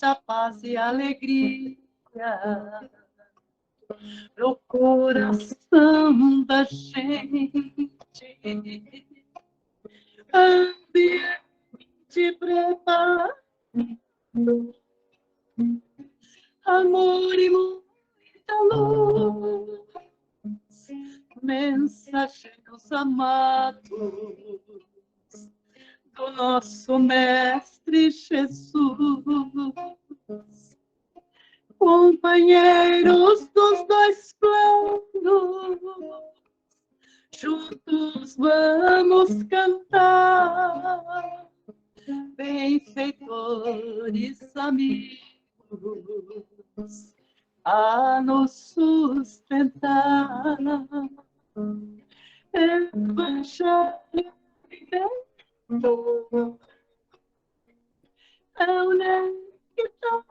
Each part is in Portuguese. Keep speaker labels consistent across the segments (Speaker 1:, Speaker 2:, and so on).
Speaker 1: muita paz e alegria pro coração da gente. Ambiente preparado, amor e muita luz, mensageiros amados do nosso Mestre Jesus, companheiros dos dois planos, juntos vamos cantar, benfeitores amigos, a nos sustentar. Evangelho é o nectar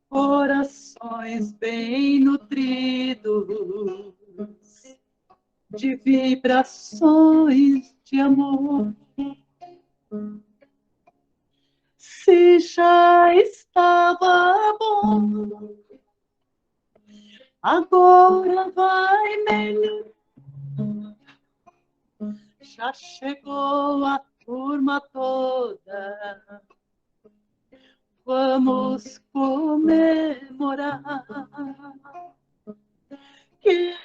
Speaker 1: corações bem nutridos de vibrações de amor. Se já estava bom, agora vai melhor. Já chegou a turma toda, vamos comemorar. Que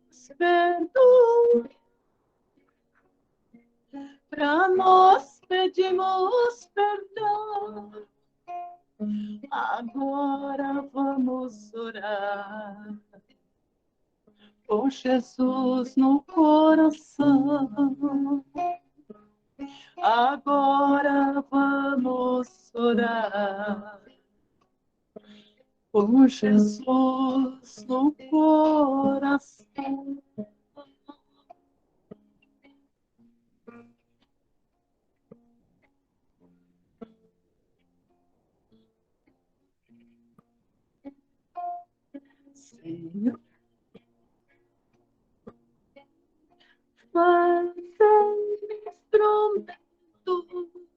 Speaker 1: nos perdoe, pra nós pedimos perdão. Agora vamos orar com Jesus no coração. Agora vamos orar com Jesus no coração. Senhor, fazei-me instrumento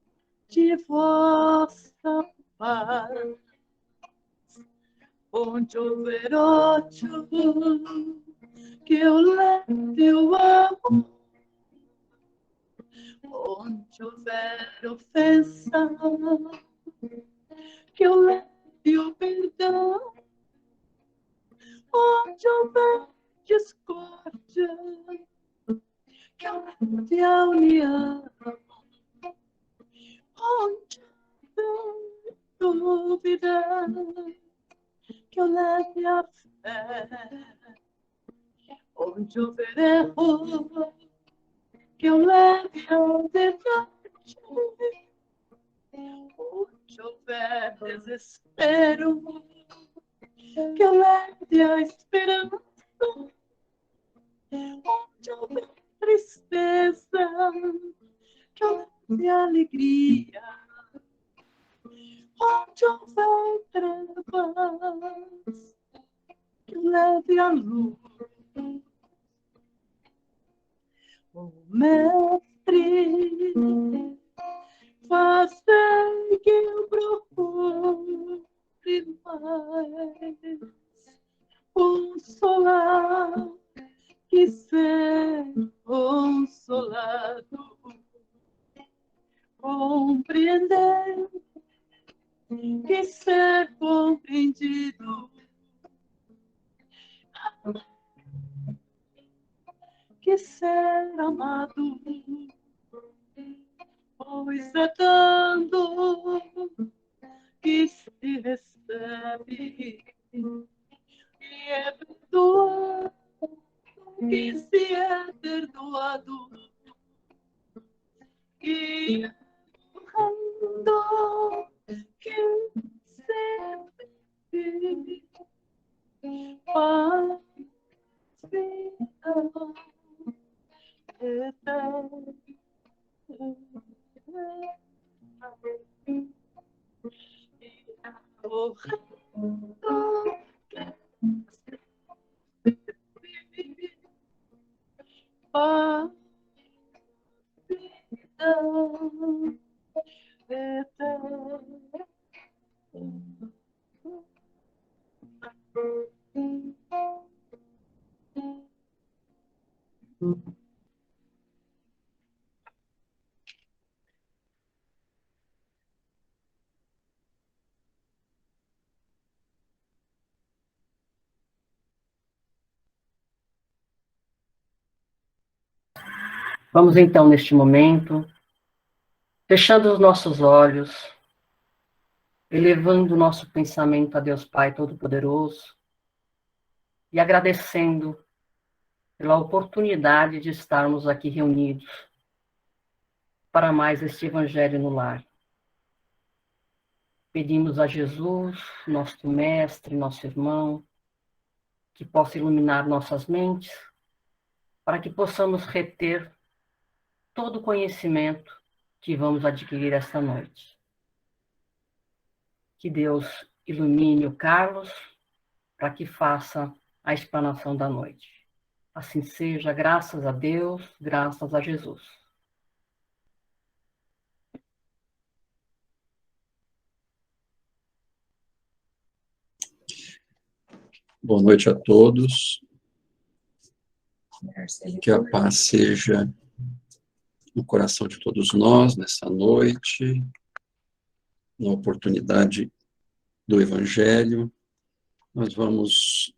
Speaker 1: de vossa paz, onde houver ódio, que eu leve o amor, onde houver ofensa, que eu leve o perdão, onde houver discórdia, que eu leve a união, onde houver dúvida, que eu leve a fé, onde houver erro, que eu leve a verdade, onde houver desespero, que eu leve a esperança, onde houver tristeza, que eu leve a alegria, onde houver trevas, que eu leve a luz. O Mestre, faz que eu procure mais consolar, que ser consolado, compreender, que ser compreendido, que ser amado, pois é dando que se recebe, e é perdoado que se é perdoado, e é honrando que sempre faz vida eterna. eterno.
Speaker 2: Vamos então, neste momento, fechando os nossos olhos, elevando o nosso pensamento a Deus Pai Todo-Poderoso e agradecendo pela oportunidade de estarmos aqui reunidos para mais este Evangelho no lar. Pedimos a Jesus, nosso mestre, nosso irmão, que possa iluminar nossas mentes, para que possamos reter todo o conhecimento que vamos adquirir esta noite. Que Deus ilumine o Carlos, para que faça a explanação da noite. Assim seja, graças a Deus, graças a Jesus.
Speaker 3: Boa noite a todos. Que a paz seja no coração de todos nós, nessa noite, na oportunidade do Evangelho. Nós vamos,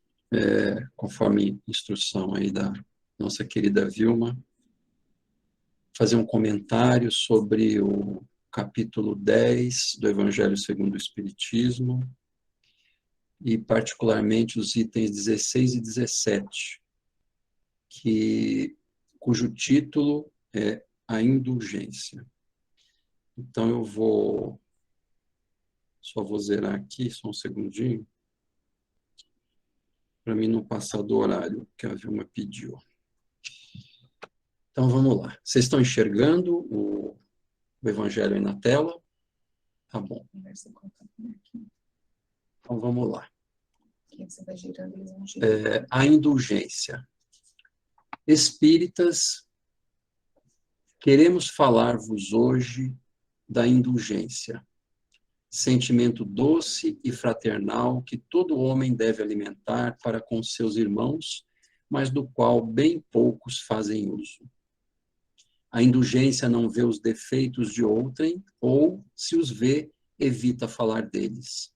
Speaker 3: conforme instrução aí da nossa querida Vilma, fazer um comentário sobre o capítulo 10 do Evangelho segundo o Espiritismo, e particularmente os itens 16 e 17, cujo título é a indulgência. Então eu só vou zerar aqui, só um segundinho, para mim não passar do horário que a Vilma pediu. Então vamos lá. Vocês estão enxergando o Evangelho aí na tela? Tá bom. Então vamos lá. A indulgência. Espíritas, queremos falar-vos hoje da indulgência, sentimento doce e fraternal que todo homem deve alimentar para com seus irmãos, mas do qual bem poucos fazem uso. A indulgência não vê os defeitos de outrem, ou, se os vê, evita falar deles.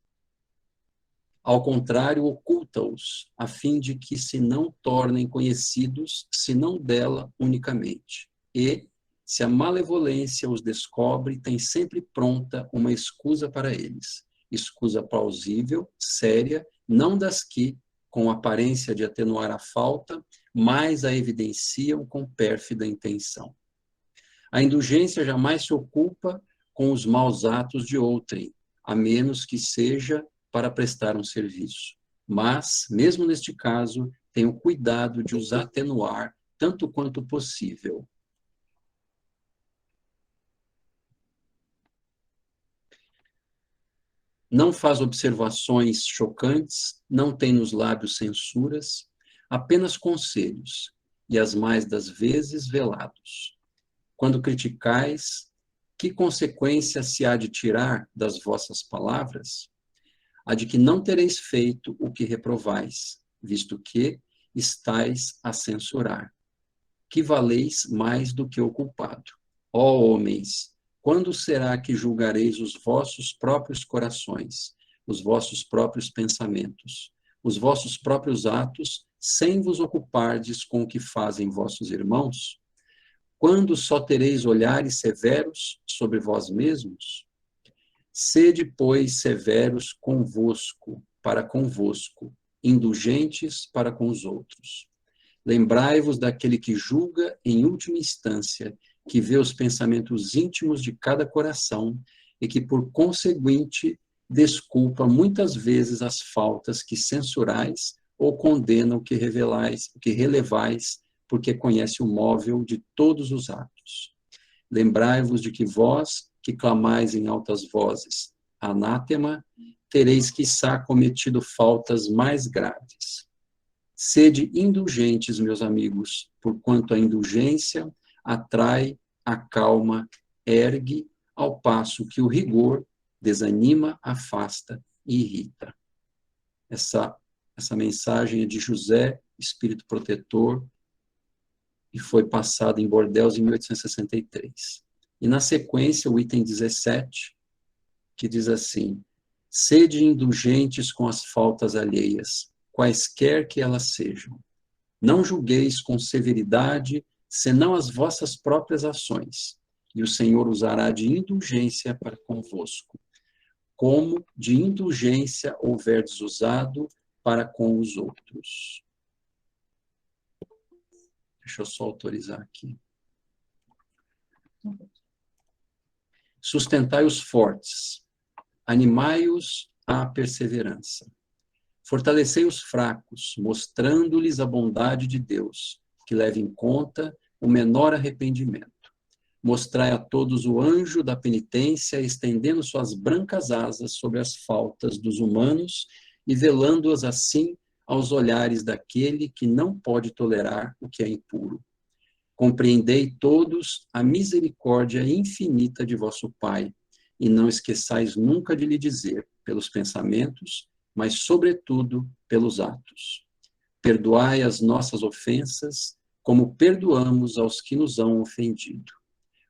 Speaker 3: Ao contrário, oculta-os, a fim de que se não tornem conhecidos, senão dela unicamente. E, se a malevolência os descobre, tem sempre pronta uma escusa para eles. Escusa plausível, séria, não das que, com aparência de atenuar a falta, mais a evidenciam com pérfida intenção. A indulgência jamais se ocupa com os maus atos de outrem, a menos que seja para prestar um serviço. Mas, mesmo neste caso, tem o cuidado de os atenuar tanto quanto possível. Não faz observações chocantes, não tem nos lábios censuras, apenas conselhos, e as mais das vezes velados. Quando criticais, que consequência se há de tirar das vossas palavras? A de que não tereis feito o que reprovais, visto que estáis a censurar. Que valeis mais do que o culpado. Ó homens, quando será que julgareis os vossos próprios corações, os vossos próprios pensamentos, os vossos próprios atos, sem vos ocupardes com o que fazem vossos irmãos? Quando só tereis olhares severos sobre vós mesmos? Sede, pois, severos convosco, para convosco, indulgentes para com os outros. Lembrai-vos daquele que julga em última instância, que vê os pensamentos íntimos de cada coração e que, por conseguinte, desculpa muitas vezes as faltas que censurais ou condena o que revelais, o que relevais, porque conhece o móvel de todos os atos. Lembrai-vos de que vós, que clamais em altas vozes, anátema, tereis quiçá cometido faltas mais graves. Sede indulgentes, meus amigos, porquanto a indulgência atrai, acalma, ergue, ao passo que o rigor desanima, afasta e irrita. Essa mensagem é de José, espírito protetor, e foi passada em Bordeaux em 1863. E na sequência, o item 17, que diz assim: sede indulgentes com as faltas alheias, quaisquer que elas sejam. Não julgueis com severidade, senão as vossas próprias ações, e o Senhor usará de indulgência para convosco, como de indulgência houverdes usado para com os outros. Deixa eu só autorizar aqui. Sustentai os fortes, animai-os à perseverança. Fortalecei os fracos, mostrando-lhes a bondade de Deus, que leva em conta o menor arrependimento. Mostrai a todos o anjo da penitência, estendendo suas brancas asas sobre as faltas dos humanos e velando-as assim aos olhares daquele que não pode tolerar o que é impuro. Compreendei todos a misericórdia infinita de vosso Pai, e não esqueçais nunca de lhe dizer, pelos pensamentos, mas, sobretudo, pelos atos. Perdoai as nossas ofensas, como perdoamos aos que nos hão ofendido.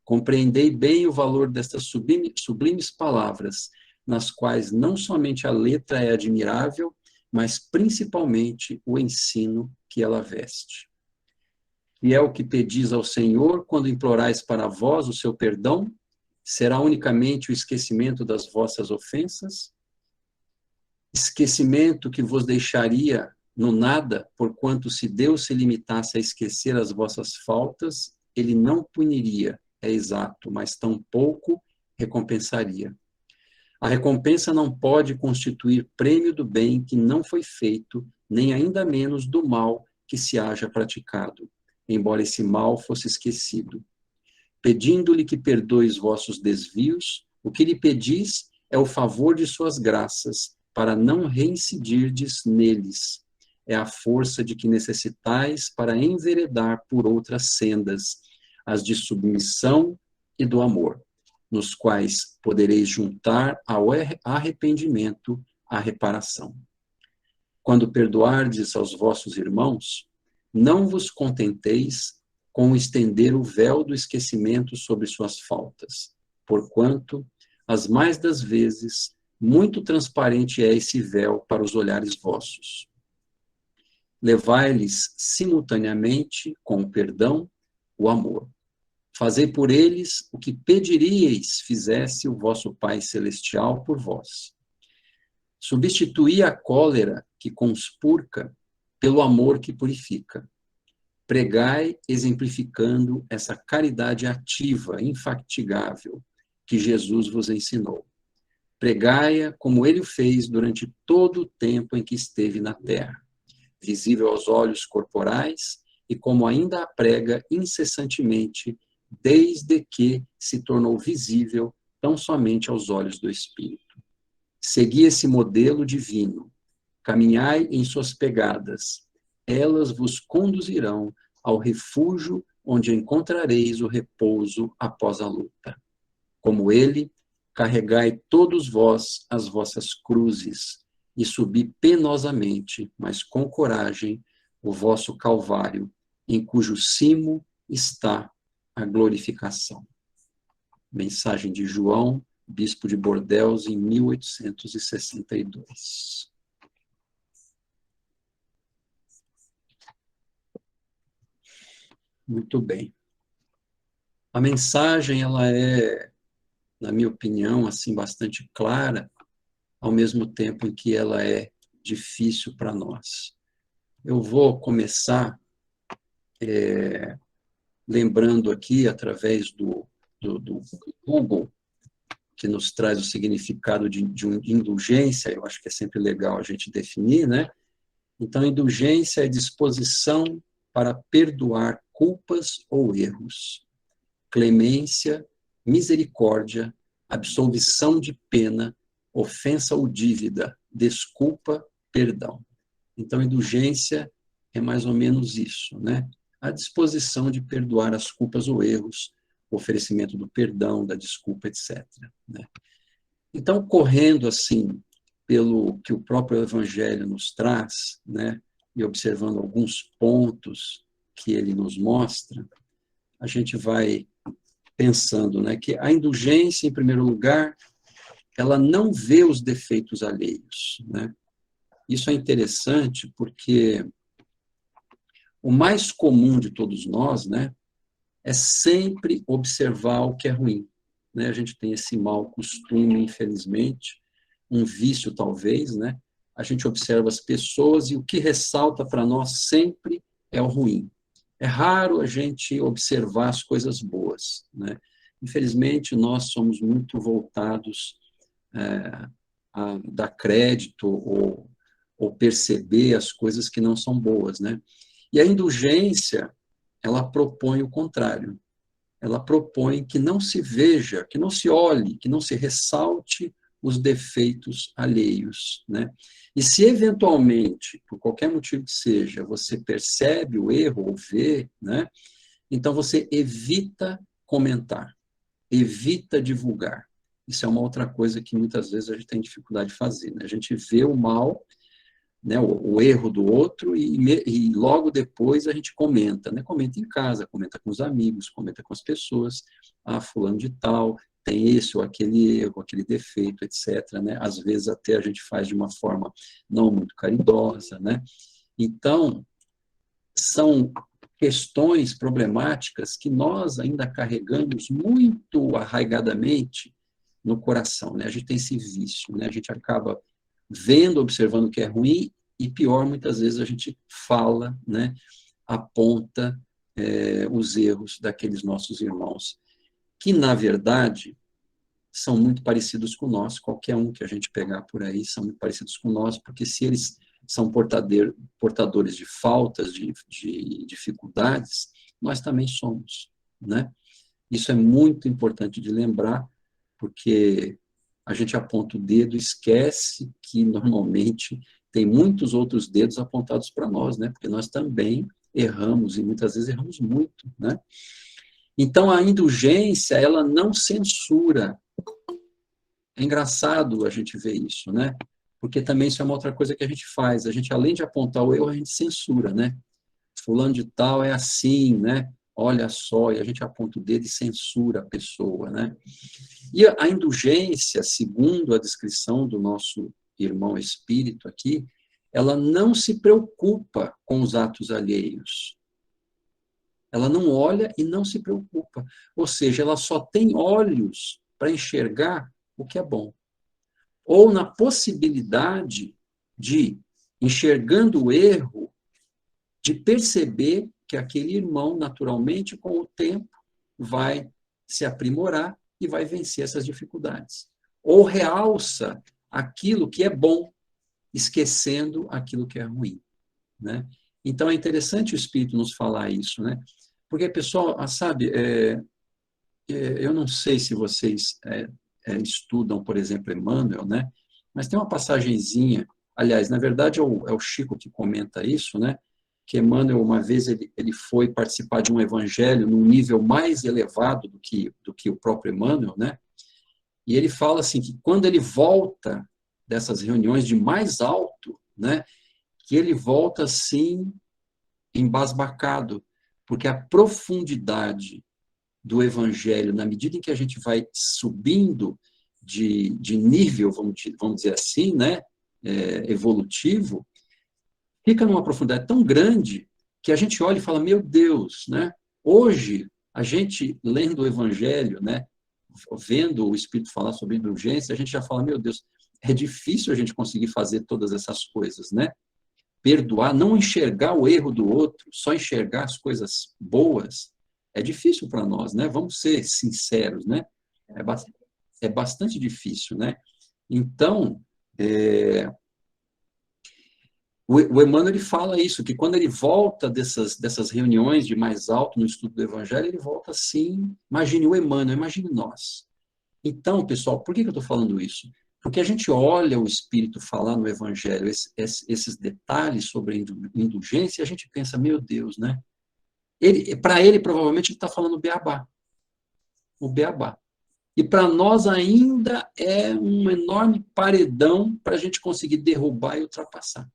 Speaker 3: Compreendei bem o valor destas sublimes palavras, nas quais não somente a letra é admirável, mas principalmente o ensino que ela veste. E é o que pedis ao Senhor quando implorais para vós o seu perdão? Será unicamente o esquecimento das vossas ofensas? Esquecimento que vos deixaria no nada, porquanto se Deus se limitasse a esquecer as vossas faltas, ele não puniria, é exato, mas tampouco recompensaria. A recompensa não pode constituir prêmio do bem que não foi feito, nem ainda menos do mal que se haja praticado, embora esse mal fosse esquecido. Pedindo-lhe que perdoe os vossos desvios, o que lhe pedis é o favor de suas graças, para não reincidirdes neles. É a força de que necessitais para enveredar por outras sendas, as de submissão e do amor, nos quais podereis juntar ao arrependimento a reparação. Quando perdoardes aos vossos irmãos, não vos contenteis com estender o véu do esquecimento sobre suas faltas, porquanto, as mais das vezes, muito transparente é esse véu para os olhares vossos. Levai-lhes simultaneamente, com o perdão, o amor. Fazei por eles o que pediríeis fizesse o vosso Pai Celestial por vós. Substituí a cólera que conspurca pelo amor que purifica. Pregai exemplificando essa caridade ativa, infatigável, que Jesus vos ensinou. Pregai-a como ele o fez durante todo o tempo em que esteve na terra, visível aos olhos corporais e como ainda a prega incessantemente, desde que se tornou visível tão somente aos olhos do Espírito. Segui esse modelo divino, caminhai em suas pegadas, elas vos conduzirão ao refúgio onde encontrareis o repouso após a luta. Como ele, carregai todos vós as vossas cruzes e subi penosamente, mas com coragem, o vosso calvário, em cujo cimo está a glorificação. Mensagem de João, bispo de Bordeaux, em 1862. Muito bem. A mensagem, ela é, na minha opinião, assim, bastante clara, ao mesmo tempo em que ela é difícil para nós. Eu vou começar lembrando aqui, através do Google, que nos traz o significado de indulgência, eu acho que é sempre legal a gente definir, né? Então, indulgência é disposição para perdoar culpas ou erros. Clemência, misericórdia, absolvição de pena, ofensa ou dívida, desculpa, perdão. Então, indulgência é mais ou menos isso, né? A disposição de perdoar as culpas ou erros o oferecimento do perdão, da desculpa, etc. Né? Então, correndo assim pelo que o próprio Evangelho nos traz, né, e observando alguns pontos que ele nos mostra, a gente vai pensando, né, que a indulgência, em primeiro lugar, ela não vê os defeitos alheios, né? Isso é interessante porque o mais comum de todos nós, né, é sempre observar o que é ruim, né? A gente tem esse mau costume, infelizmente, um vício talvez, né? A gente observa as pessoas e o que ressalta para nós sempre é o ruim. É raro a gente observar as coisas boas, né? Infelizmente, nós somos muito voltados a dar crédito ou perceber as coisas que não são boas, né? E a indulgência, ela propõe o contrário. Ela propõe que não se veja, que não se olhe, que não se ressalte os defeitos alheios, né? E se eventualmente, por qualquer motivo que seja, você percebe o erro ou vê, né? Então você evita comentar, evita divulgar. Isso é uma outra coisa que muitas vezes a gente tem dificuldade de fazer, né? A gente vê o mal, né, o erro do outro e logo depois a gente comenta, né? Comenta em casa, comenta com os amigos, comenta com as pessoas, fulano de tal tem esse ou aquele erro, aquele defeito, etc., né? Às vezes até a gente faz de uma forma não muito caridosa, né? Então, são questões problemáticas que nós ainda carregamos muito arraigadamente no coração, né? A gente tem esse vício, né? A gente acaba vendo, observando o que é ruim, e pior, muitas vezes a gente fala, né, aponta os erros daqueles nossos irmãos, que, na verdade, são muito parecidos com nós, qualquer um que a gente pegar por aí, são muito parecidos com nós, porque se eles são portadores de faltas, de dificuldades, nós também somos, né? Isso é muito importante de lembrar, porque a gente aponta o dedo e esquece que, normalmente, tem muitos outros dedos apontados para nós, né? Porque nós também erramos, e muitas vezes erramos muito, né? Então, a indulgência, ela não censura. É engraçado a gente ver isso, né? Porque também isso é uma outra coisa que a gente faz. A gente, além de apontar o erro, a gente censura, né? Fulano de tal é assim, né? Olha só, e a gente aponta o dedo e censura a pessoa, né? E a indulgência, segundo a descrição do nosso irmão espírito aqui, ela não se preocupa com os atos alheios. Ela não olha e não se preocupa. Ou seja, ela só tem olhos para enxergar o que é bom. Ou na possibilidade de, enxergando o erro, de perceber que aquele irmão, naturalmente, com o tempo, vai se aprimorar e vai vencer essas dificuldades. Ou realça aquilo que é bom, esquecendo aquilo que é ruim, né? Então, é interessante o Espírito nos falar isso, né? Porque, pessoal, sabe, eu não sei se vocês estudam, por exemplo, Emmanuel, né? Mas tem uma passagenzinha, aliás, na verdade é o Chico que comenta isso, né? Que Emmanuel, uma vez, ele foi participar de um evangelho num nível mais elevado do que o próprio Emmanuel, né? E ele fala assim, que quando ele volta dessas reuniões de mais alto, né? Que ele volta, assim, embasbacado, porque a profundidade do evangelho, na medida em que a gente vai subindo de nível, vamos dizer assim, né? Evolutivo, fica numa profundidade tão grande que a gente olha e fala, meu Deus, né? Hoje, a gente, lendo o Evangelho, né? Vendo o Espírito falar sobre indulgência, a gente já fala, meu Deus, é difícil a gente conseguir fazer todas essas coisas, né? Perdoar, não enxergar o erro do outro, só enxergar as coisas boas, é difícil para nós, né? Vamos ser sinceros, né? É bastante difícil, né? Então, o Emmanuel, ele fala isso, que quando ele volta dessas reuniões de mais alto no estudo do Evangelho, ele volta assim, imagine o Emmanuel, imagine nós. Então, pessoal, por que eu estou falando isso? Porque a gente olha o Espírito falar no Evangelho esses detalhes sobre indulgência e a gente pensa, meu Deus, né? Para ele, provavelmente, ele está falando beabá. o beabá. E para nós ainda é um enorme paredão para a gente conseguir derrubar e ultrapassar.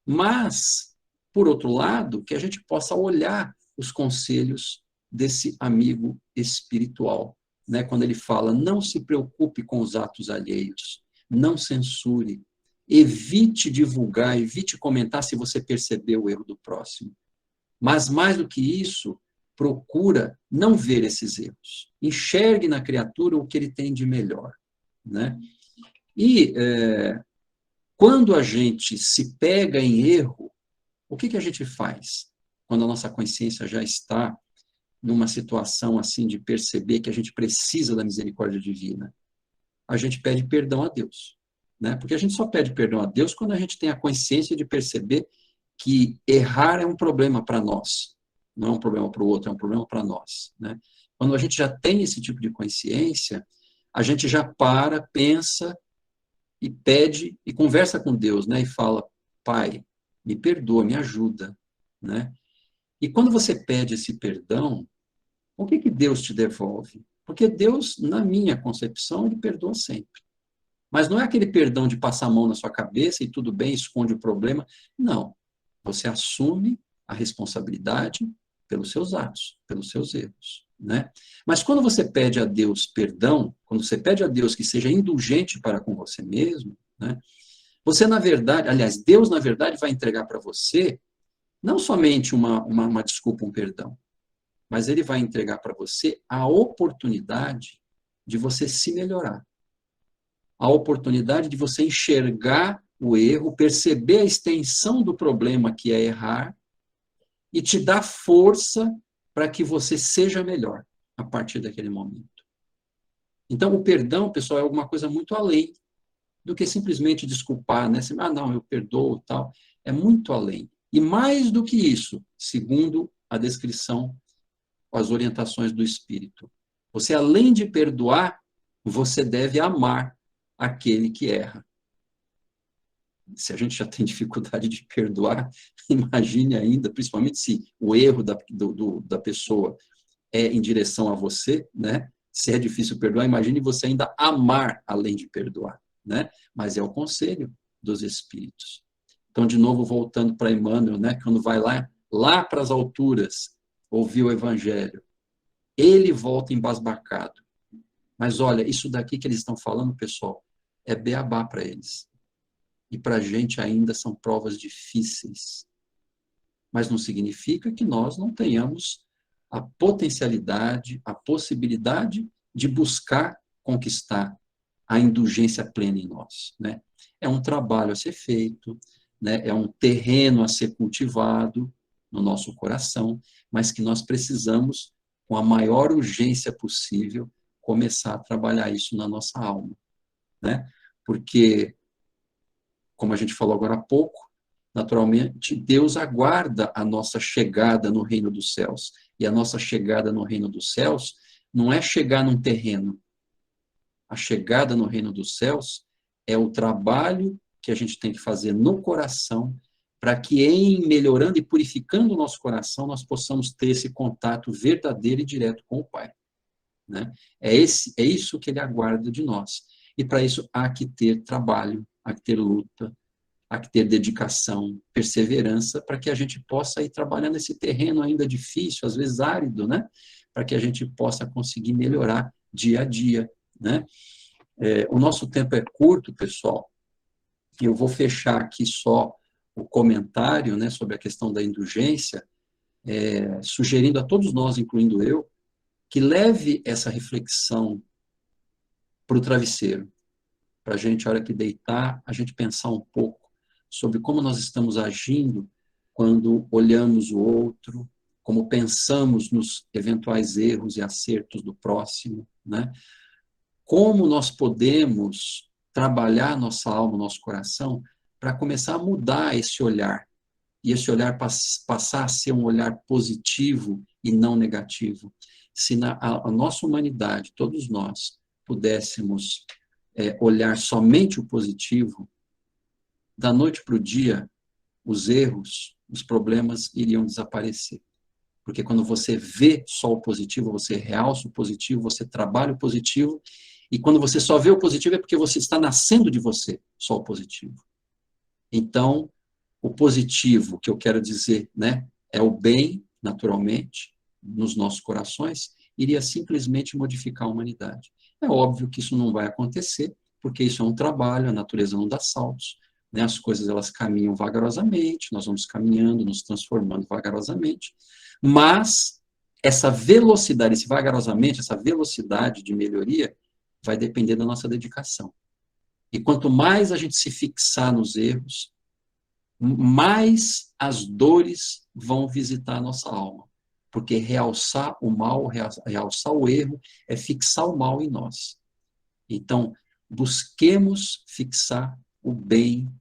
Speaker 3: Mas, por outro lado, que a gente possa olhar os conselhos desse amigo espiritual, né? Quando ele fala, não se preocupe com os atos alheios, não censure, evite divulgar, evite comentar se você percebeu o erro do próximo. Mas, mais do que isso, procura não ver esses erros. Enxergue na criatura o que ele tem de melhor, né? E quando a gente se pega em erro, o que a gente faz? Quando a nossa consciência já está numa situação assim de perceber que a gente precisa da misericórdia divina, a gente pede perdão a Deus, né? Porque a gente só pede perdão a Deus quando a gente tem a consciência de perceber que errar é um problema para nós, não é um problema para o outro, é um problema para nós, né? Quando a gente já tem esse tipo de consciência, a gente já para, pensa e pede e conversa com Deus, né? E fala, Pai, me perdoa, me ajuda, né? E quando você pede esse perdão, o que Deus te devolve? Porque Deus, na minha concepção, ele perdoa sempre. Mas não é aquele perdão de passar a mão na sua cabeça e tudo bem, esconde o problema. Não. Você assume a responsabilidade pelos seus atos, pelos seus erros, né? Mas quando você pede a Deus perdão, quando você pede a Deus que seja indulgente para com você mesmo, né? Você, na verdade, aliás, Deus, na verdade, vai entregar para você não somente uma desculpa, um perdão, mas ele vai entregar para você a oportunidade de você se melhorar. A oportunidade de você enxergar o erro, perceber a extensão do problema que é errar e te dar força para que você seja melhor a partir daquele momento. Então, o perdão, pessoal, é alguma coisa muito além do que simplesmente desculpar, né? Não, eu perdoo, tal. É muito além. E mais do que isso, segundo a descrição, as orientações do Espírito. Você, além de perdoar, você deve amar aquele que erra. Se a gente já tem dificuldade de perdoar, imagine ainda, principalmente se o erro da pessoa é em direção a você, né? Se é difícil perdoar, imagine você ainda amar além de perdoar, né? Mas é o conselho dos Espíritos. Então, de novo, voltando para Emmanuel, né? Quando vai lá para as alturas, ouvir o Evangelho, ele volta embasbacado. Mas olha, isso daqui que eles estão falando, pessoal, é beabá para eles. E para a gente ainda são provas difíceis. Mas não significa que nós não tenhamos a potencialidade, a possibilidade de buscar conquistar a indulgência plena em nós, né? É um trabalho a ser feito, né? É um terreno a ser cultivado no nosso coração, mas que nós precisamos, com a maior urgência possível, começar a trabalhar isso na nossa alma, né? Porque, como a gente falou agora há pouco, naturalmente, Deus aguarda a nossa chegada no reino dos céus. E a nossa chegada no reino dos céus não é chegar num terreno. A chegada no reino dos céus é o trabalho que a gente tem que fazer no coração para que, em melhorando e purificando o nosso coração, nós possamos ter esse contato verdadeiro e direto com o Pai, né? É isso que ele aguarda de nós. E para isso há que ter trabalho, há que ter luta, há que ter dedicação, perseverança, para que a gente possa ir trabalhando esse terreno ainda difícil, às vezes árido, né? Para que a gente possa conseguir melhorar dia a dia, né? O nosso tempo é curto, pessoal, e eu vou fechar aqui só o comentário, né, sobre a questão da indulgência, sugerindo a todos nós, incluindo eu, que leve essa reflexão para o travesseiro, para a gente, a hora que deitar, a gente pensar um pouco sobre como nós estamos agindo quando olhamos o outro, como pensamos nos eventuais erros e acertos do próximo, né? Como nós podemos trabalhar nossa alma, nosso coração, para começar a mudar esse olhar, e esse olhar passar a ser um olhar positivo e não negativo. Se a nossa humanidade, todos nós, pudéssemos olhar somente o positivo, da noite para o dia, os erros, os problemas iriam desaparecer. Porque quando você vê só o positivo, você realça o positivo, você trabalha o positivo, e quando você só vê o positivo é porque você está nascendo de você, só o positivo. Então, o positivo que eu quero dizer, né, é o bem, naturalmente, nos nossos corações, iria simplesmente modificar a humanidade. É óbvio que isso não vai acontecer, porque isso é um trabalho, a natureza não dá saltos, né, as coisas elas caminham vagarosamente, nós vamos caminhando, nos transformando vagarosamente, mas essa velocidade, esse vagarosamente, essa velocidade de melhoria vai depender da nossa dedicação. E quanto mais a gente se fixar nos erros, mais as dores vão visitar a nossa alma. Porque realçar o mal, realçar o erro, é fixar o mal em nós. Então, busquemos fixar o bem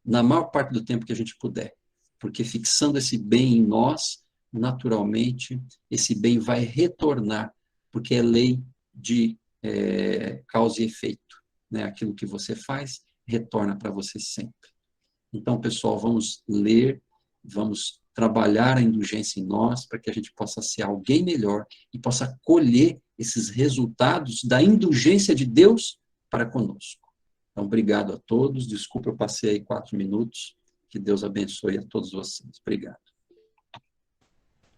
Speaker 3: na maior parte do tempo que a gente puder. Porque fixando esse bem em nós, naturalmente, esse bem vai retornar, porque é lei de causa e efeito. Né? Aquilo que você faz, retorna para você sempre. Então, pessoal, vamos ler, vamos trabalhar a indulgência em nós, para que a gente possa ser alguém melhor e possa colher esses resultados da indulgência de Deus para conosco. Então, obrigado a todos. Desculpa, eu passei aí 4 minutos. Que Deus abençoe a todos vocês. Obrigado.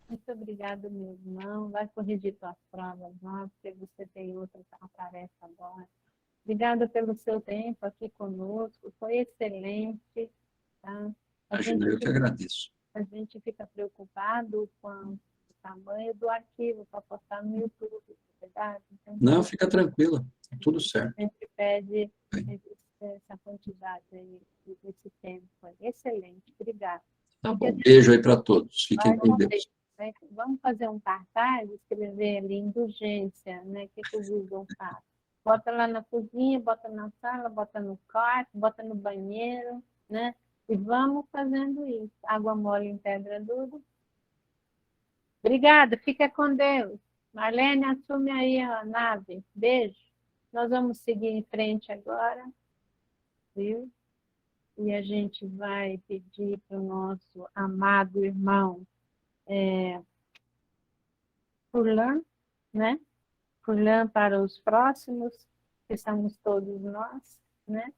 Speaker 4: Muito obrigada, meu irmão. Vai corrigir suas provas, não, porque você tem outra tarefa agora. Obrigada pelo seu tempo aqui conosco. Foi excelente. Tá?
Speaker 3: Imagina, eu que agradeço.
Speaker 4: A gente fica preocupado com o tamanho do arquivo para postar no YouTube, verdade? Então,
Speaker 3: não, fica tranquila. Tudo certo.
Speaker 4: A gente pede essa quantidade aí, esse tempo. Foi excelente. Obrigada.
Speaker 3: Tá bom. Beijo aí para todos. Fiquem com Deus.
Speaker 4: Vamos fazer um cartaz, escrever ali indulgência, né? O que o Google faz? Bota lá na cozinha, bota na sala, bota no quarto, bota no banheiro, né? E vamos fazendo isso. Água mole em pedra dura. Obrigada, fica com Deus. Marlene, assume aí a nave. Beijo. Nós vamos seguir em frente agora, viu? E a gente vai pedir para o nosso amado irmão Furlan, né? Furlan para os próximos, que somos todos nós, né?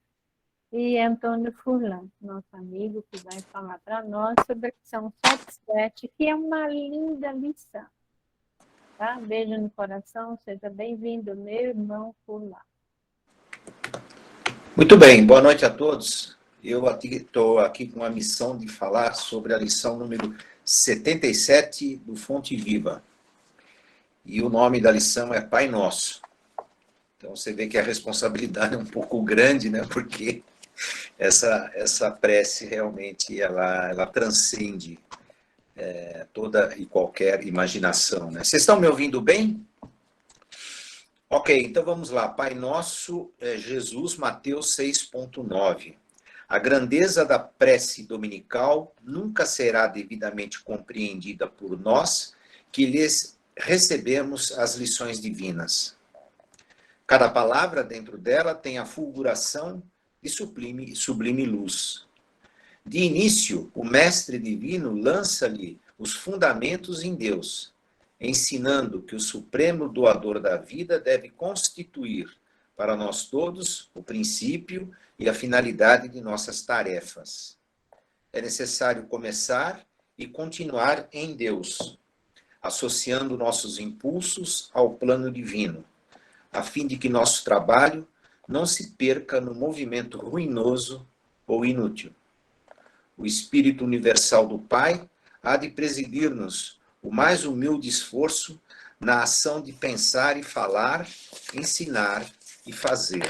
Speaker 4: E Antônio Furlan, nosso amigo, que vai falar para nós sobre a lição 77, que é uma linda lição. Tá? Beijo no coração, seja bem-vindo, meu irmão Furlan.
Speaker 5: Muito bem, boa noite a todos. Eu estou aqui com a missão de falar sobre a lição número 77 do Fonte Viva. E o nome da lição é Pai Nosso. Então você vê que a responsabilidade é um pouco grande, né? Porque essa prece realmente ela transcende toda e qualquer imaginação, né? Vocês estão me ouvindo bem? Ok, então vamos lá. Pai Nosso, Jesus, Mateus 6,9. A grandeza da prece dominical nunca será devidamente compreendida por nós, que lhes recebemos as lições divinas. Cada palavra dentro dela tem a fulguração de sublime luz. De início, o Mestre Divino lança-lhe os fundamentos em Deus, ensinando que o supremo doador da vida deve constituir para nós todos o princípio e a finalidade de nossas tarefas. É necessário começar e continuar em Deus, associando nossos impulsos ao plano divino, a fim de que nosso trabalho não se perca no movimento ruinoso ou inútil. O Espírito Universal do Pai há de presidir-nos o mais humilde esforço na ação de pensar e falar, ensinar e fazer.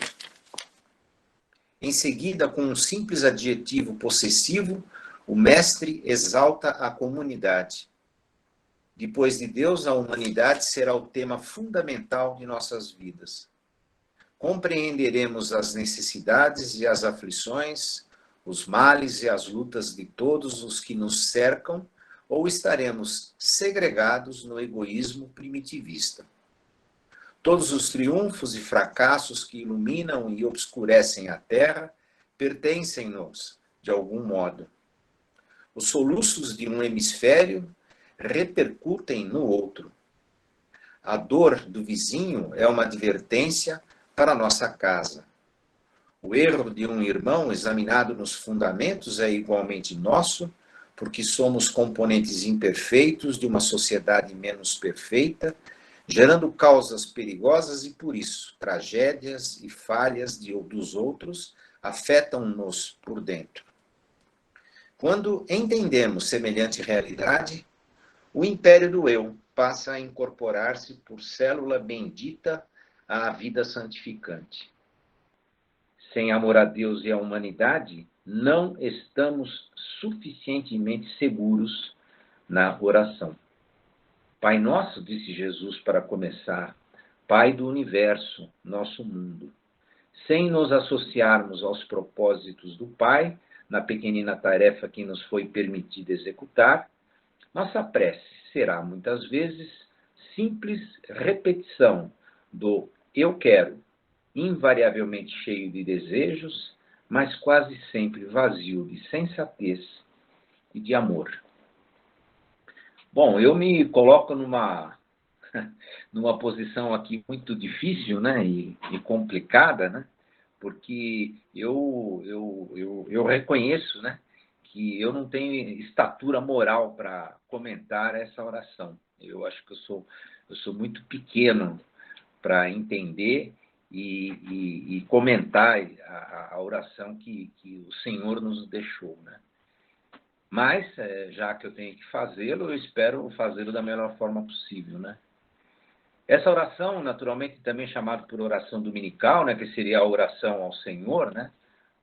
Speaker 5: Em seguida, com um simples adjetivo possessivo, o Mestre exalta a comunidade. Depois de Deus, a humanidade será o tema fundamental de nossas vidas. Compreenderemos as necessidades e as aflições, os males e as lutas de todos os que nos cercam, ou estaremos segregados no egoísmo primitivista. Todos os triunfos e fracassos que iluminam e obscurecem a Terra pertencem-nos, de algum modo. Os soluços de um hemisfério repercutem no outro. A dor do vizinho é uma advertência para a nossa casa. O erro de um irmão examinado nos fundamentos é igualmente nosso, porque somos componentes imperfeitos de uma sociedade menos perfeita, gerando causas perigosas e, por isso, tragédias e falhas dos outros afetam-nos por dentro. Quando entendemos semelhante realidade, o império do eu passa a incorporar-se por célula bendita à vida santificante. Sem amor a Deus e à humanidade, não estamos suficientemente seguros na oração. Pai nosso, disse Jesus para começar, Pai do universo, nosso mundo. Sem nos associarmos aos propósitos do Pai, na pequenina tarefa que nos foi permitida executar, nossa prece será, muitas vezes, simples repetição do eu quero, invariavelmente cheio de desejos, mas quase sempre vazio de sensatez e de amor. Bom, eu me coloco numa posição aqui muito difícil, né, e complicada, né, porque eu reconheço, né, que eu não tenho estatura moral para comentar essa oração. Eu acho que eu sou muito pequeno para entender e comentar a oração que o Senhor nos deixou, né? Mas, já que eu tenho que fazê-lo, eu espero fazê-lo da melhor forma possível, né? Essa oração, naturalmente, também chamada por oração dominical, né, que seria a oração ao Senhor, né,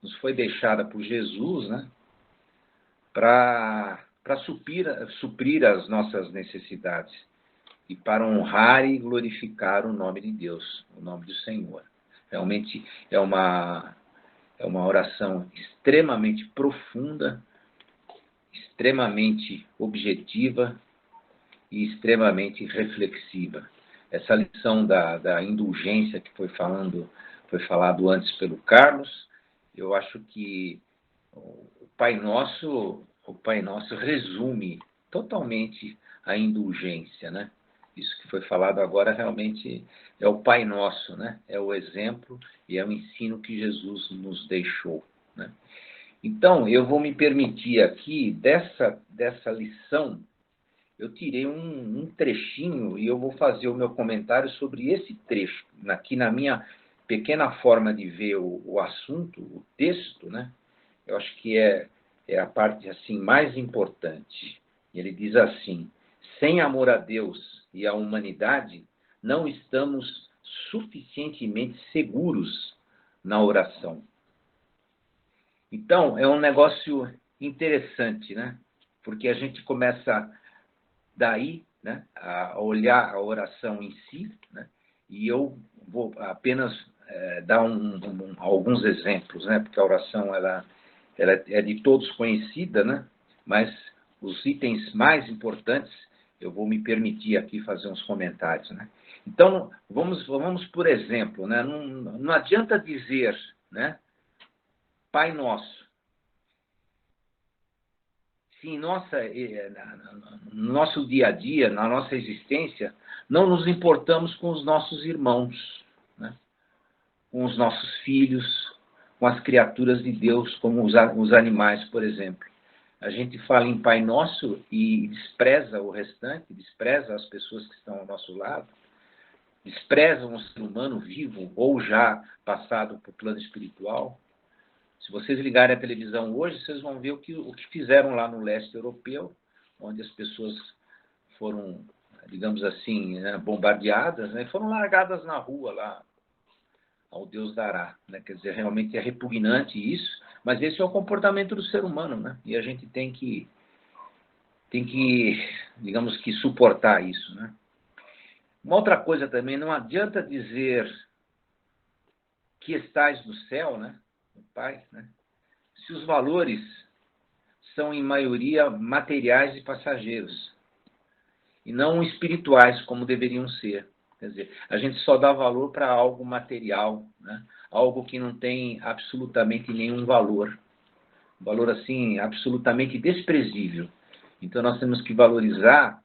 Speaker 5: nos foi deixada por Jesus, né, para suprir as nossas necessidades e para honrar e glorificar o nome de Deus, o nome do Senhor. Realmente é uma oração extremamente profunda, extremamente objetiva e extremamente reflexiva. Essa lição da indulgência que foi falado antes pelo Carlos, eu acho que o Pai Nosso resume totalmente a indulgência, né? Isso que foi falado agora realmente é o Pai Nosso, né? É o exemplo e é o ensino que Jesus nos deixou, né? Então, eu vou me permitir aqui, dessa lição, eu tirei um trechinho e eu vou fazer o meu comentário sobre esse trecho. Aqui na minha pequena forma de ver o assunto, o texto, né? Eu acho que é a parte assim, mais importante. Ele diz assim: sem amor a Deus e à humanidade, não estamos suficientemente seguros na oração. Então, é um negócio interessante, né? Porque a gente começa daí, né, a olhar a oração em si, né? E eu vou apenas dar alguns exemplos, né? Porque a oração ela é de todos conhecida, né? Mas os itens mais importantes eu vou me permitir aqui fazer uns comentários, né? Então, vamos por exemplo, né? Não adianta dizer, né, Pai Nosso, se no nosso dia a dia, na nossa existência, não nos importamos com os nossos irmãos, né? Com os nossos filhos, com as criaturas de Deus, como os animais, por exemplo. A gente fala em Pai Nosso e despreza o restante, despreza as pessoas que estão ao nosso lado, despreza um ser humano vivo ou já passado para o plano espiritual. Se vocês ligarem a televisão hoje, vocês vão ver o que fizeram lá no leste europeu, onde as pessoas foram, digamos assim, né, bombardeadas, né, foram largadas na rua lá, ao Deus dará, né? Quer dizer, realmente é repugnante isso, mas esse é o comportamento do ser humano, né? E a gente tem que, digamos que, suportar isso, né? Uma outra coisa também, não adianta dizer que estais no céu, né? O Pai, né? Se os valores são, em maioria, materiais e passageiros, e não espirituais, como deveriam ser. Quer dizer, a gente só dá valor para algo material, né? Algo que não tem absolutamente nenhum valor. Valor, assim, absolutamente desprezível. Então, nós temos que valorizar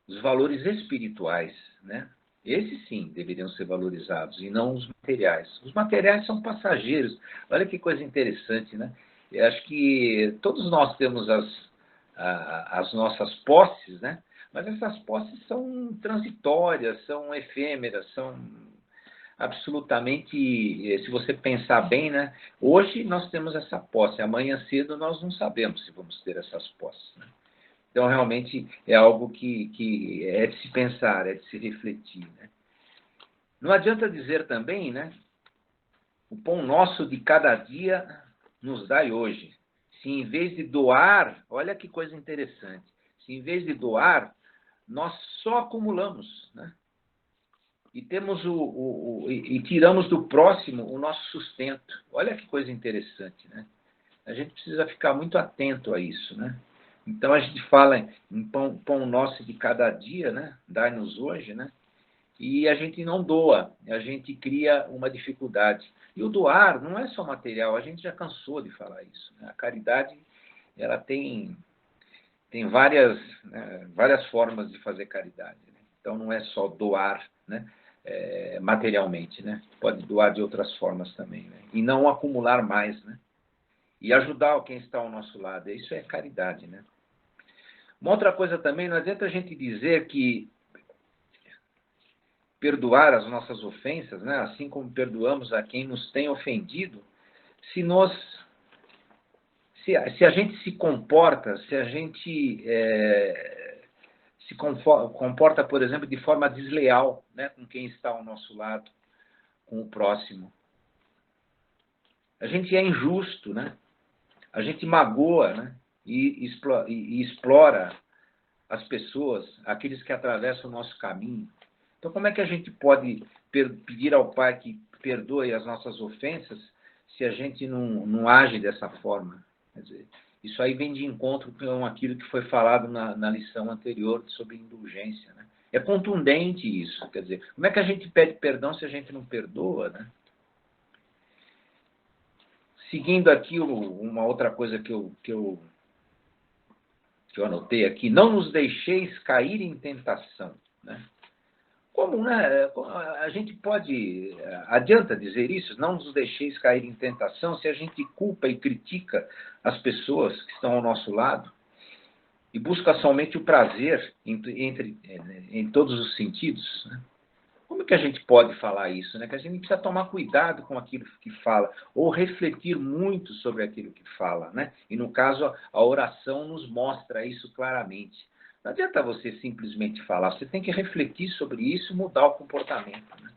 Speaker 5: os valores espirituais, né? Esses sim deveriam ser valorizados e não os materiais. Os materiais são passageiros. Olha que coisa interessante, né? Eu acho que todos nós temos as nossas posses, né? Mas essas posses são transitórias, são efêmeras, são absolutamente, se você pensar bem, né? Hoje nós temos essa posse, amanhã cedo nós não sabemos se vamos ter essas posses, né? Então, realmente, é algo que é de se pensar, é de se refletir, né? Não adianta dizer também, né? O pão nosso de cada dia nos dai hoje. Se em vez de doar, olha que coisa interessante, se em vez de doar, nós só acumulamos, né? E temos e tiramos do próximo o nosso sustento. Olha que coisa interessante, né? A gente precisa ficar muito atento a isso, né? Então a gente fala em pão nosso de cada dia, né? Dai-nos hoje, né? E a gente não doa, a gente cria uma dificuldade. E o doar não é só material, a gente já cansou de falar isso, né? A caridade, ela tem várias, né, várias formas de fazer caridade, né? Então não é só doar, né? Materialmente, né? Pode doar de outras formas também, né? E não acumular mais, né? E ajudar quem está ao nosso lado. Isso é caridade, né? Uma outra coisa também, não adianta a gente dizer que perdoar as nossas ofensas, né? Assim como perdoamos a quem nos tem ofendido, se a gente se comporta, se a gente se comporta, por exemplo, de forma desleal, né? Com quem está ao nosso lado, com o próximo. A gente é injusto, né? A gente magoa, né? E explora as pessoas, aqueles que atravessam o nosso caminho. Então, como é que a gente pode pedir ao Pai que perdoe as nossas ofensas se a gente não age dessa forma? Quer dizer, isso aí vem de encontro com aquilo que foi falado na lição anterior sobre indulgência, né? É contundente isso. Quer dizer, como é que a gente pede perdão se a gente não perdoa, né? Seguindo aqui uma outra coisa que eu anotei aqui, não nos deixeis cair em tentação, né? Como, né? A gente pode, adianta dizer isso, não nos deixeis cair em tentação, se a gente culpa e critica as pessoas que estão ao nosso lado e busca somente o prazer em todos os sentidos, né? Como que a gente pode falar isso, né? Que a gente precisa tomar cuidado com aquilo que fala, ou refletir muito sobre aquilo que fala, né? E no caso, a oração nos mostra isso claramente. Não adianta você simplesmente falar, você tem que refletir sobre isso e mudar o comportamento, né?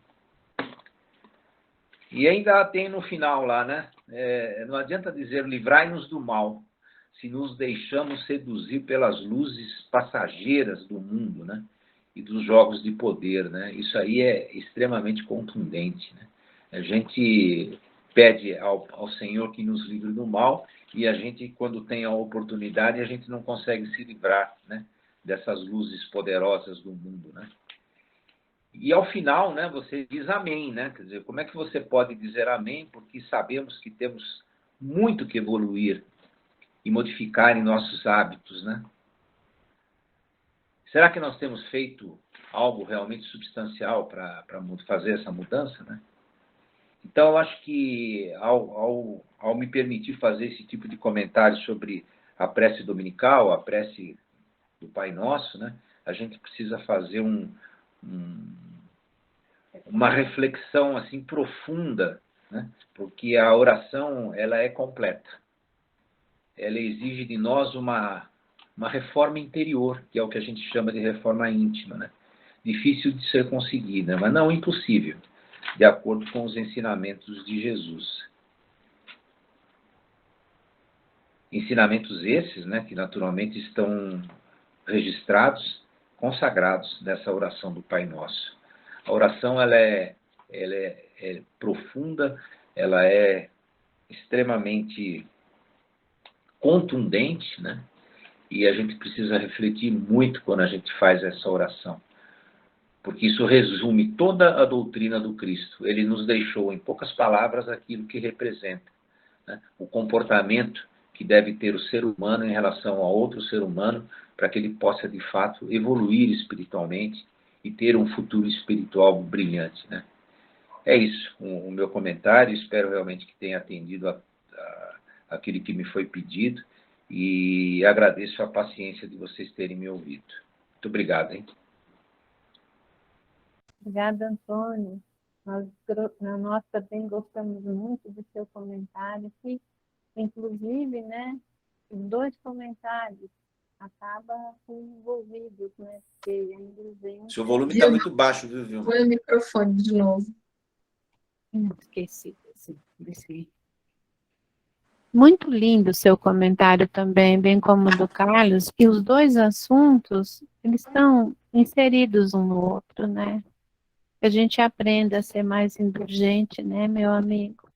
Speaker 5: E ainda tem no final lá, né? Não adianta dizer livrai-nos do mal, se nos deixamos seduzir pelas luzes passageiras do mundo, né? E dos jogos de poder, né? Isso aí é extremamente contundente, né? A gente pede ao Senhor que nos livre do mal e a gente, quando tem a oportunidade, a gente não consegue se livrar, né? Dessas luzes poderosas do mundo, né? E ao final, né? Você diz amém, né? Quer dizer, como é que você pode dizer amém? Porque sabemos que temos muito que evoluir e modificar em nossos hábitos, né? Será que nós temos feito algo realmente substancial para fazer essa mudança, né? Então, eu acho que ao me permitir fazer esse tipo de comentário sobre a prece dominical, a prece do Pai Nosso, né? A gente precisa fazer uma reflexão assim profunda, né? Porque a oração ela é completa. Ela exige de nós uma reforma interior, que é o que a gente chama de reforma íntima, né? Difícil de ser conseguida, mas não impossível, de acordo com os ensinamentos de Jesus. Ensinamentos esses, né, que naturalmente estão registrados, consagrados nessa oração do Pai Nosso. A oração ela é profunda, ela é extremamente contundente, né? E a gente precisa refletir muito quando a gente faz essa oração, porque isso resume toda a doutrina do Cristo. Ele nos deixou, em poucas palavras, aquilo que representa, né? O comportamento que deve ter o ser humano em relação a outro ser humano, para que ele possa, de fato, evoluir espiritualmente e ter um futuro espiritual brilhante, né? É isso, o meu comentário. Espero realmente que tenha atendido aquilo que me foi pedido e agradeço a paciência de vocês terem me ouvido. Muito obrigado, hein?
Speaker 4: Obrigada, Antônio. Nós também gostamos muito do seu comentário aqui. Inclusive, né, os 2 comentários acabam envolvidos, né, porque a indulgência...
Speaker 5: Seu volume está muito baixo, viu, Vilma?
Speaker 1: Põe o microfone de novo.
Speaker 4: Esqueci desse. Muito lindo o seu comentário também, bem como o do Carlos, e os 2 assuntos, eles estão inseridos um no outro, né? Que a gente aprenda a ser mais indulgente, né, meu amigo?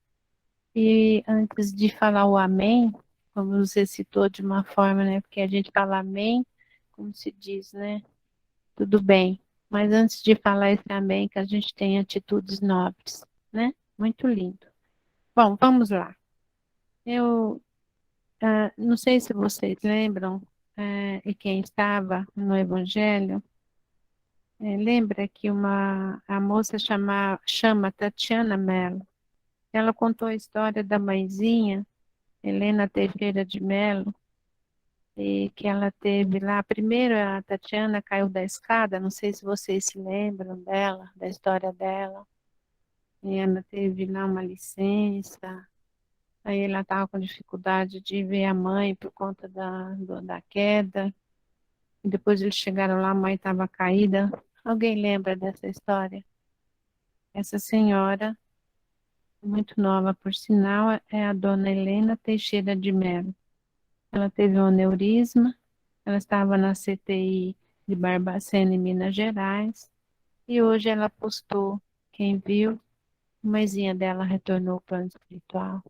Speaker 4: E antes de falar o amém, como você citou de uma forma, né, porque a gente fala amém, como se diz, né? Tudo bem. Mas antes de falar esse amém, que a gente tem atitudes nobres, né? Muito lindo. Bom, vamos lá. Eu não sei se vocês lembram, e quem estava no Evangelho, lembra que a moça chama Tatiana Mello. Ela contou a história da mãezinha, Helena Teixeira de Mello, e que ela teve lá. Primeiro a Tatiana caiu da escada, não sei se vocês se lembram dela, da história dela. E ela teve lá uma licença, aí ela estava com dificuldade de ver a mãe por conta da queda. E depois eles chegaram lá, a mãe estava caída. Alguém lembra dessa história? Essa senhora, muito nova por sinal, é a dona Helena Teixeira de Mello. Ela teve um aneurisma, ela estava na CTI de Barbacena, em Minas Gerais, e hoje ela postou, quem viu, a mãezinha dela retornou ao plano espiritual.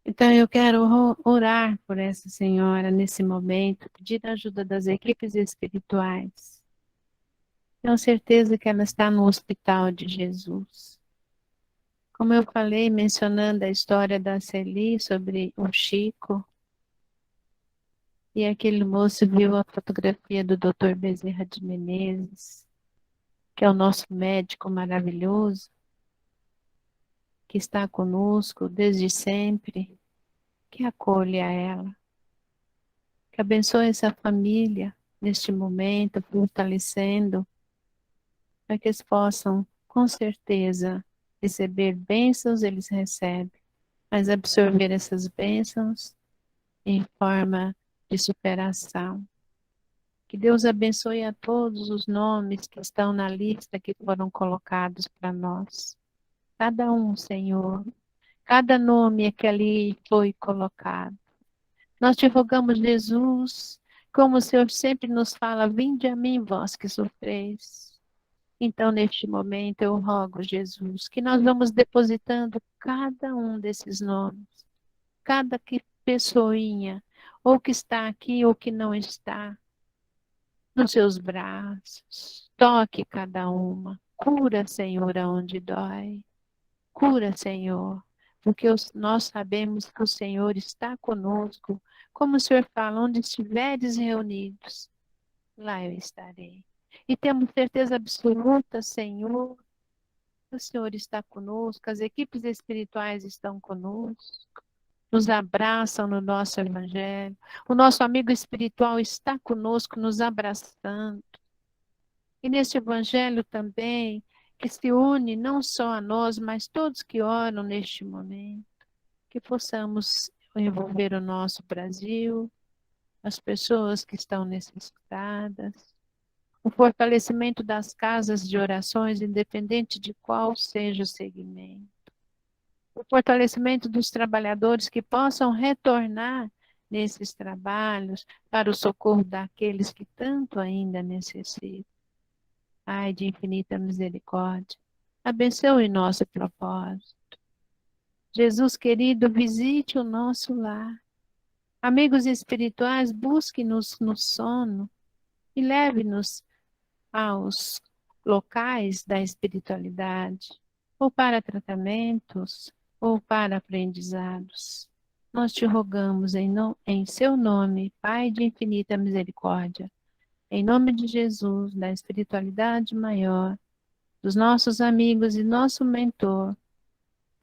Speaker 4: Então eu quero orar por essa senhora nesse momento, pedir a ajuda das equipes espirituais. Tenho certeza que ela está no hospital de Jesus. Como eu falei, mencionando a história da Celi sobre o Chico, e aquele moço viu a fotografia do Dr. Bezerra de Menezes, que é o nosso médico maravilhoso, que está conosco desde sempre, que acolha ela, que abençoe essa família neste momento, fortalecendo, para que eles possam, com certeza, receber bênçãos, eles recebem, mas absorver essas bênçãos em forma de superação. Que Deus abençoe a todos os nomes que estão na lista que foram colocados para nós. Cada um, Senhor, cada nome que ali foi colocado. Nós te rogamos, Jesus, como o Senhor sempre nos fala, vinde a mim, vós que sofreis. Então, neste momento, eu rogo, Jesus, que nós vamos depositando cada um desses nomes, cada pessoinha, ou que está aqui ou que não está, nos seus braços. Toque cada uma. Cura, Senhor, aonde dói. Cura, Senhor, porque nós sabemos que o Senhor está conosco. Como o Senhor fala, onde estiveres reunidos, lá eu estarei. E temos certeza absoluta, Senhor, que o Senhor está conosco, as equipes espirituais estão conosco, nos abraçam no nosso Evangelho. O nosso amigo espiritual está conosco, nos abraçando. E neste Evangelho também, que se une não só a nós, mas todos que oram neste momento, que possamos envolver o nosso Brasil, as pessoas que estão necessitadas, o fortalecimento das casas de orações, independente de qual seja o segmento, o fortalecimento dos trabalhadores que possam retornar nesses trabalhos para o socorro daqueles que tanto ainda necessitam. Ai, de infinita misericórdia, abençoe nosso propósito. Jesus querido, visite o nosso lar. Amigos espirituais, busque-nos no sono e leve-nos aos locais da espiritualidade, ou para tratamentos, ou para aprendizados. nós te rogamos em seu nome, Pai de infinita misericórdia, em nome de Jesus, da espiritualidade maior, dos nossos amigos e nosso mentor,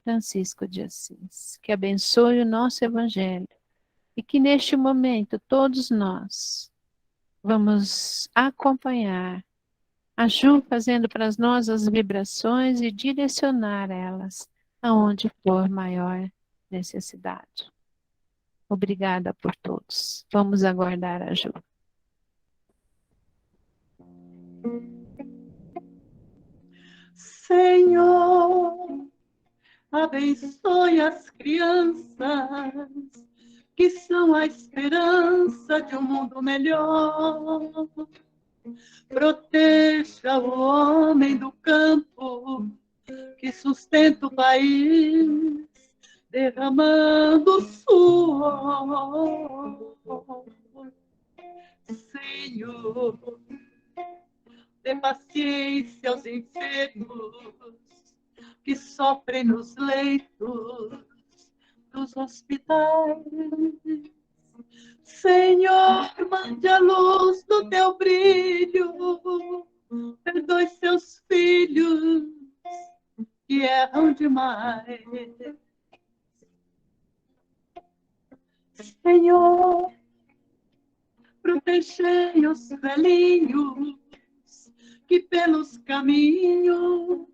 Speaker 4: Francisco de Assis, que abençoe o nosso Evangelho e que neste momento todos nós vamos acompanhar a Ju fazendo para nós as vibrações e direcionar elas aonde for maior necessidade. Obrigada por todos. Vamos aguardar a Ju.
Speaker 1: Senhor, abençoe as crianças que são a esperança de um mundo melhor. Proteja o homem do campo que sustenta o país, derramando suor. Senhor, dê paciência aos enfermos que sofrem nos leitos dos hospitais. Senhor, mande a luz do teu brilho, perdoe seus filhos que erram demais. Senhor, protegei os velhinhos que pelos caminhos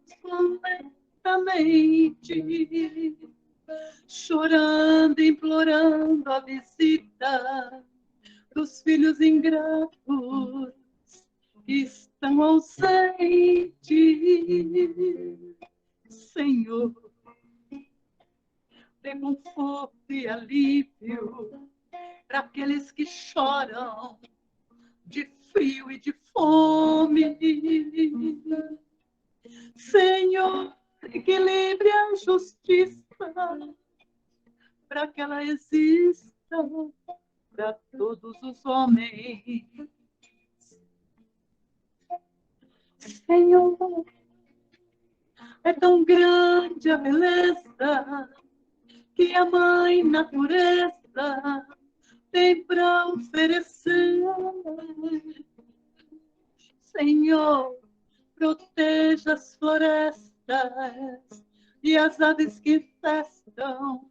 Speaker 1: lentamente, chorando, implorando a visita dos filhos ingratos que estão ausentes. Senhor, dê conforto e alívio para aqueles que choram de frio e de fome. Senhor, equilibre a justiça para que ela exista para todos os homens. Senhor, é tão grande a beleza que a Mãe Natureza tem para oferecer. Senhor, proteja as florestas e as aves que festam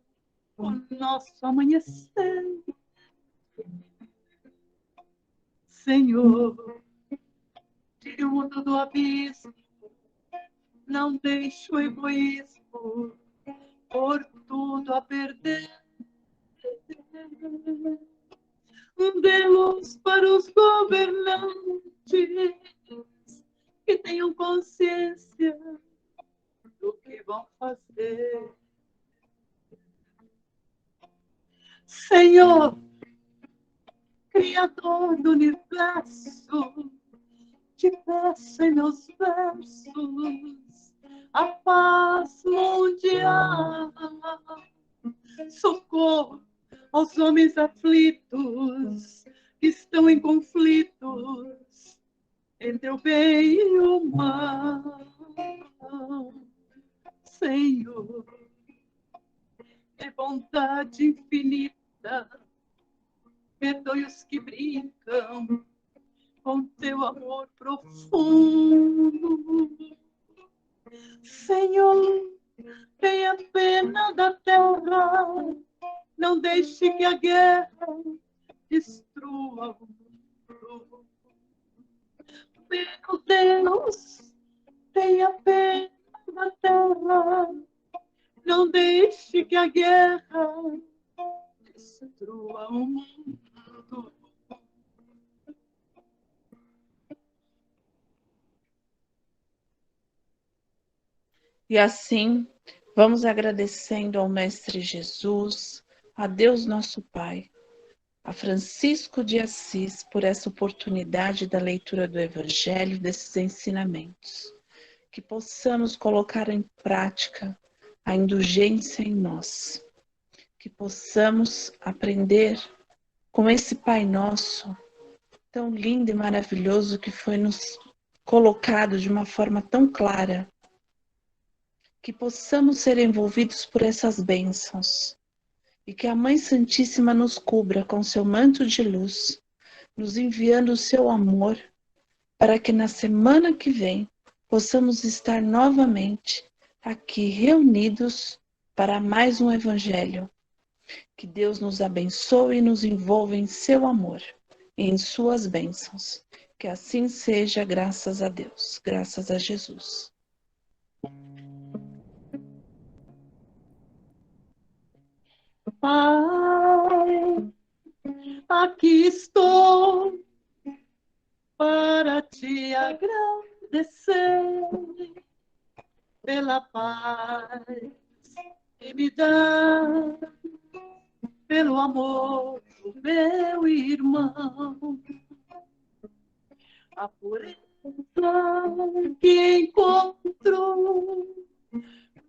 Speaker 1: o nosso amanhecer. Senhor, tire o mundo do abismo, não deixe o egoísmo por tudo a perder. Dê luz para os governantes que tenham consciência do que vão fazer. Senhor, Criador do universo, te peço em meus versos a paz mundial, socorro aos homens aflitos que estão em conflitos entre o bem e o mal. Senhor, é bondade infinita, perdoe os que brincam com teu amor profundo. Senhor, tenha pena da terra, não deixe que a guerra destrua o mundo. Meu Deus, tenha pena da terra, não deixe que a guerra destrua o mundo.
Speaker 6: E assim, vamos agradecendo ao Mestre Jesus, a Deus nosso Pai, a Francisco de Assis por essa oportunidade da leitura do Evangelho, desses ensinamentos. Que possamos colocar em prática a indulgência em nós. Que possamos aprender com esse Pai Nosso, tão lindo e maravilhoso, que foi nos colocado de uma forma tão clara. Que possamos ser envolvidos por essas bênçãos e que a Mãe Santíssima nos cubra com seu manto de luz, nos enviando o seu amor, para que na semana que vem possamos estar novamente aqui reunidos para mais um Evangelho. Que Deus nos abençoe e nos envolva em seu amor e em suas bênçãos. Que assim seja, graças a Deus, graças a Jesus.
Speaker 1: Pai, aqui estou para te agradecer pela paz que me dá, pelo amor do meu irmão, a pureza que encontro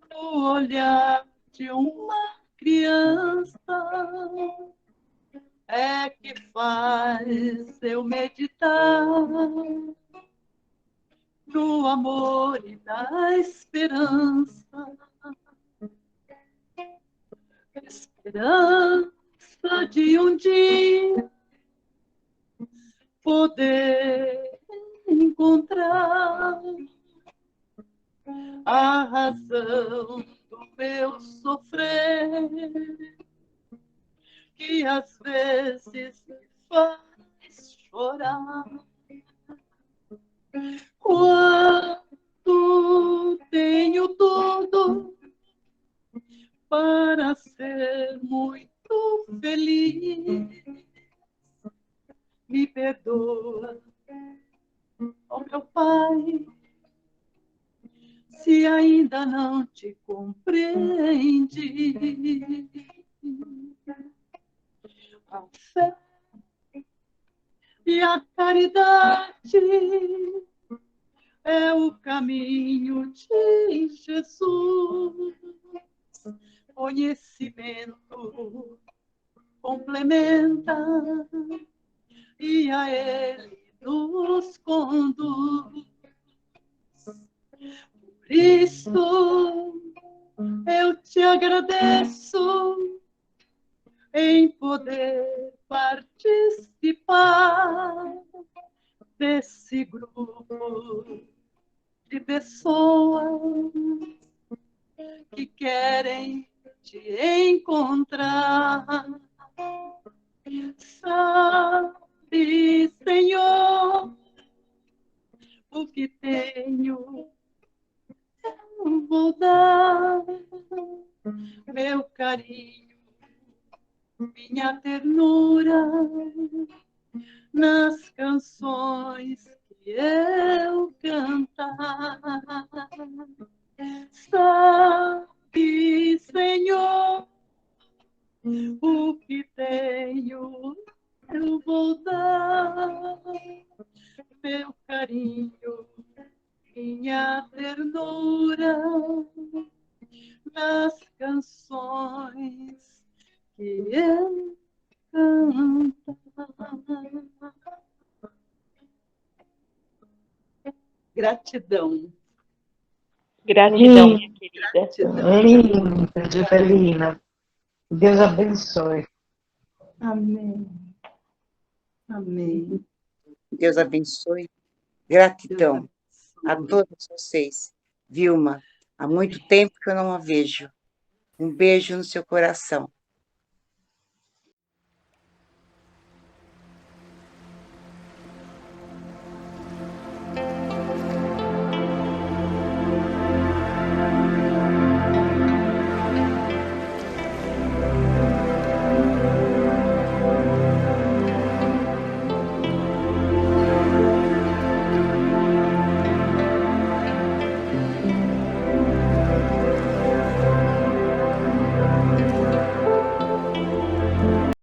Speaker 1: no olhar de uma criança é que faz eu meditar no amor e na esperança. Esperança de um dia poder encontrar a razão do meu sofrer, que às vezes me faz chorar. Quando tenho tudo para ser muito feliz, me perdoa, ó meu Pai, se ainda não te compreendi. A fé e a caridade é o caminho de Jesus. Conhecimento complementa e a ele nos conduz. Por isso eu te agradeço em poder participar desse grupo de pessoas que querem te encontrar. Sabe, Senhor, o que tenho eu vou dar, meu carinho, minha ternura, nas canções que eu cantar. Sabe, Senhor, o que tenho eu vou dar, meu carinho, minha ternura, nas canções que eu canto. Gratidão.
Speaker 7: Gratidão, minha querida.
Speaker 1: Gratidão.
Speaker 8: Linda, Jovelina. Deus abençoe.
Speaker 1: Amém. Amém.
Speaker 9: Deus abençoe. Gratidão a todos vocês. Vilma, há muito tempo que eu não a vejo. Um beijo no seu coração.